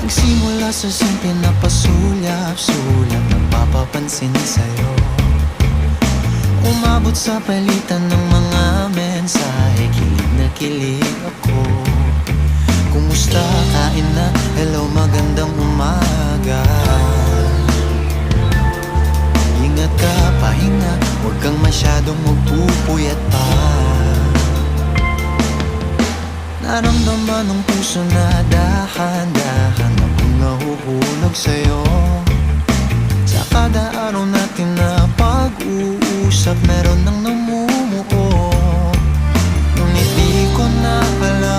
Nagsimula sa simple na pasulyap-sulyap, napapapansin sa'yo. Umabot sa palitan ng mga mensahe, kilig na kilig ako. Kumusta, kain na, hello, magandang umaga. Ingat ka, pahinga, huwag kang masyadong magpupuyat pa. Naramdaman ng puso na dahan-dahan akong nahuhulog sa'yo. Sa kada araw natin na pag-uusap, meron nang namumuo. Ngunit di ko na alam